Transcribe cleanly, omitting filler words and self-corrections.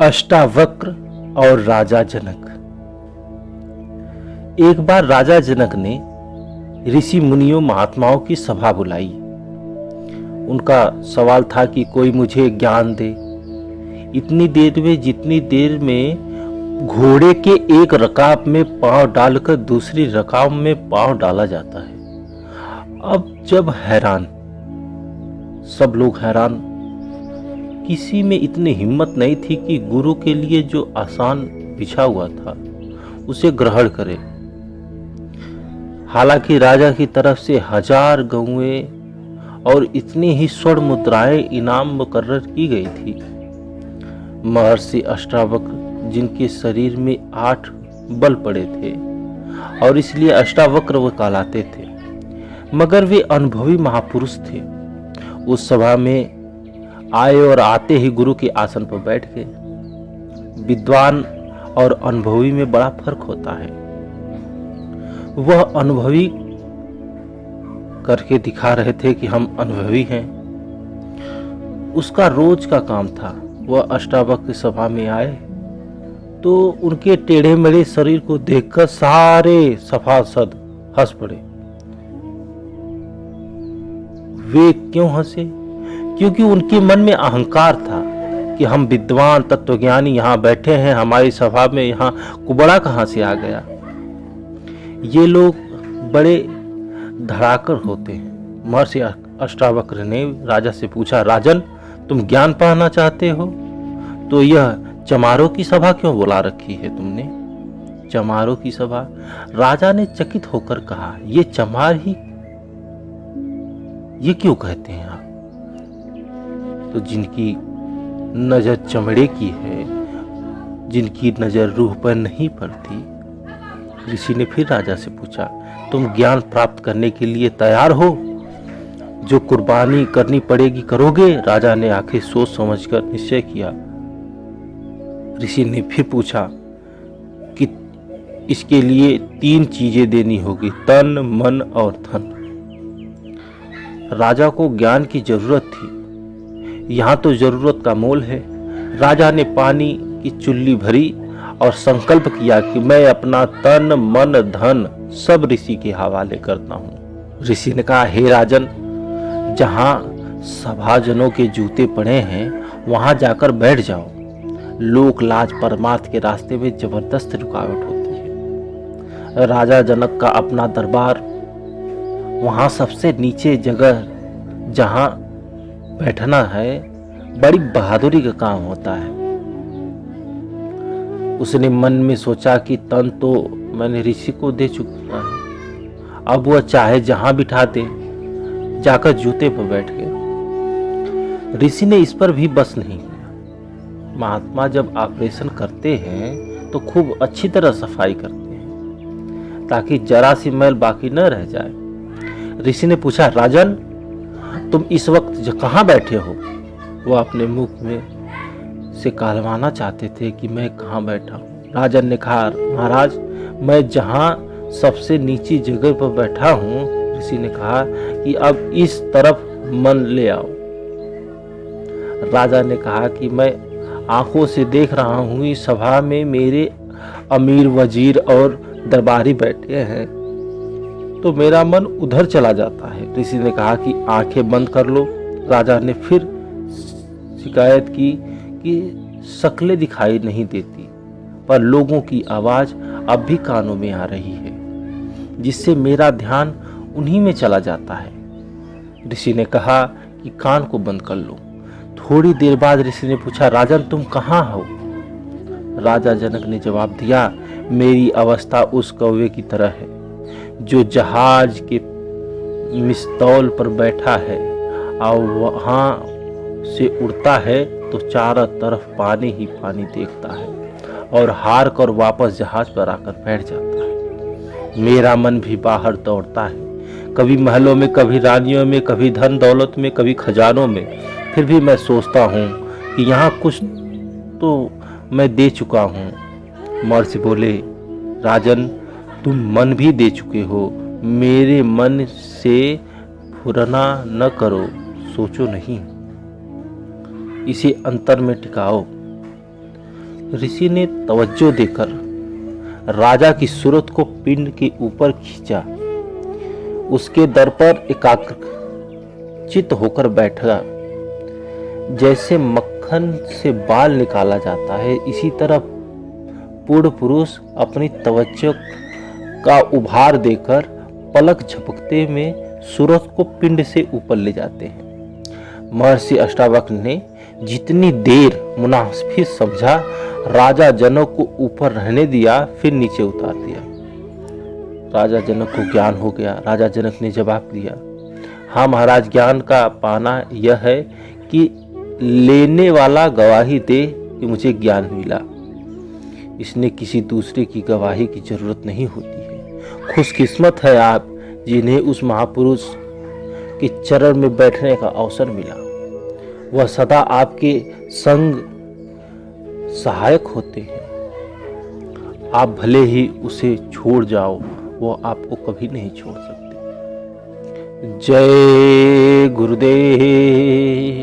अष्टावक्र और राजा जनक। एक बार राजा जनक ने ऋषि मुनियों महात्माओं की सभा बुलाई। उनका सवाल था कि कोई मुझे ज्ञान दे। इतनी देर में जितनी देर में घोड़े के एक रकाब में पांव डालकर दूसरी रकाब में पांव डाला जाता है। अब जब सब लोग हैरान, किसी में इतनी हिम्मत नहीं थी कि गुरु के लिए जो आसान बिछा हुआ था उसे ग्रहण करे। हालांकि राजा की तरफ से 1000 गौएं और इतनी ही स्वर्ण मुद्राएं इनाम मुकर्रर की गई थी। महर्षि अष्टावक्र, जिनके शरीर में 8 बल पड़े थे और इसलिए अष्टावक्र वो कहलाते थे, मगर वे अनुभवी महापुरुष थे। उस सभा में आए और आते ही गुरु के आसन पर बैठ गए। विद्वान और अनुभवी में बड़ा फर्क होता है। वह अनुभवी करके दिखा रहे थे कि हम अनुभवी हैं। उसका रोज का काम था। वह अष्टावक्र सभा में आए तो उनके टेढ़े मेढ़े शरीर को देखकर सारे सभासद हंस पड़े। वे क्यों हंसे? क्योंकि उनके मन में अहंकार था कि हम विद्वान तत्वज्ञानी यहाँ बैठे हैं, हमारी सभा में यहाँ कुबड़ा कहाँ से आ गया। ये लोग बड़े धड़ाकर होते हैं। महर्षि अष्टावक्र ने राजा से पूछा, राजन, तुम ज्ञान पाना चाहते हो तो यह चमारों की सभा क्यों बुला रखी है तुमने? चमारों की सभा? राजा ने चकित होकर कहा, ये चमार ही, ये क्यों कहते हैं आप? तो जिनकी नजर चमड़े की है, जिनकी नजर रूह पर नहीं पड़ती। ऋषि ने फिर राजा से पूछा, तुम ज्ञान प्राप्त करने के लिए तैयार हो? जो कुर्बानी करनी पड़ेगी करोगे? राजा ने आंखें सोच समझकर निश्चय किया। ऋषि ने फिर पूछा कि इसके लिए 3 चीजें देनी होगी, तन, मन और धन। राजा को ज्ञान की जरूरत थी। यहाँ तो जरूरत का मोल है। राजा ने पानी की चुल्ली भरी और संकल्प किया कि मैं अपना तन, मन, धन सब ऋषि के हवाले करता हूँ। ऋषि ने कहा, हे राजन, जहाँ सभाजनों के जूते पड़े हैं वहां जाकर बैठ जाओ। लोक लाज परमार्थ के रास्ते में जबरदस्त रुकावट होती है। राजा जनक का अपना दरबार, वहां सबसे नीचे जगह जहां बैठना है, बड़ी बहादुरी का काम होता है। उसने मन में सोचा कि तन तो मैंने ऋषि को दे चुका है, अब वह चाहे जहां बिठा दे। जाकर जूते पर बैठ गया। ऋषि ने इस पर भी बस नहीं किया। महात्मा जब ऑपरेशन करते हैं तो खूब अच्छी तरह सफाई करते हैं ताकि जरा सी मैल बाकी न रह जाए। ऋषि ने पूछा, राजन, तुम इस वक्त कहाँ बैठे हो? वह अपने मुख में से कहलवाना चाहते थे कि मैं कहाँ बैठा हूँ। राजन ने कहा, महाराज, मैं जहाँ सबसे नीची जगह पर बैठा हूँ। ऋषि ने कहा कि अब इस तरफ मन ले आओ। राजा ने कहा कि मैं आंखों से देख रहा हूँ इस सभा में मेरे अमीर, वजीर और दरबारी बैठे हैं तो मेरा मन उधर चला जाता है। ऋषि ने कहा कि आंखें बंद कर लो। राजा ने फिर शिकायत की कि शक्लें दिखाई नहीं देती, पर लोगों की आवाज अब भी कानों में आ रही है, जिससे मेरा ध्यान उन्हीं में चला जाता है। ऋषि ने कहा कि कान को बंद कर लो। थोड़ी देर बाद ऋषि ने पूछा, राजन, तुम कहाँ हो? राजा जनक ने जवाब दिया, मेरी अवस्था उस कौवे की तरह है जो जहाज के मिस्तौल पर बैठा है और वहां से उड़ता है तो चारों तरफ पानी ही पानी देखता है और हार कर वापस जहाज पर आकर बैठ जाता है। मेरा मन भी बाहर दौड़ता है, कभी महलों में, कभी रानियों में, कभी धन दौलत में, कभी खजानों में। फिर भी मैं सोचता हूँ कि यहाँ कुछ तो मैं दे चुका हूँ। महर्षि बोले, राजन, तुम मन भी दे चुके हो। मेरे मन से फुरना न करो, सोचो नहीं, इसे अंतर में टिकाओ। ऋषि ने तवज्जो देकर राजा की सूरत को पिंड के ऊपर खींचा। उसके दर पर एकाग्रचित्त होकर बैठा। जैसे मक्खन से बाल निकाला जाता है, इसी तरह पूर्ण पुरुष अपनी तवज्जो का उभार देकर पलक झपकते में सूरत को पिंड से ऊपर ले जाते हैं। महर्षि अष्टावक्र ने जितनी देर मुनासिब समझा, राजा जनक को ऊपर रहने दिया, फिर नीचे उतार दिया। राजा जनक को ज्ञान हो गया। राजा जनक ने जवाब दिया, हाँ महाराज, ज्ञान का पाना यह है कि लेने वाला गवाही दे कि मुझे ज्ञान मिला। इसने किसी दूसरे की गवाही की जरूरत नहीं होती है। खुशकिस्मत है आप जिन्हें उस महापुरुष के चरण में बैठने का अवसर मिला। वह सदा आपके संग सहायक होते हैं। आप भले ही उसे छोड़ जाओ, वो आपको कभी नहीं छोड़ सकते। जय गुरुदेव।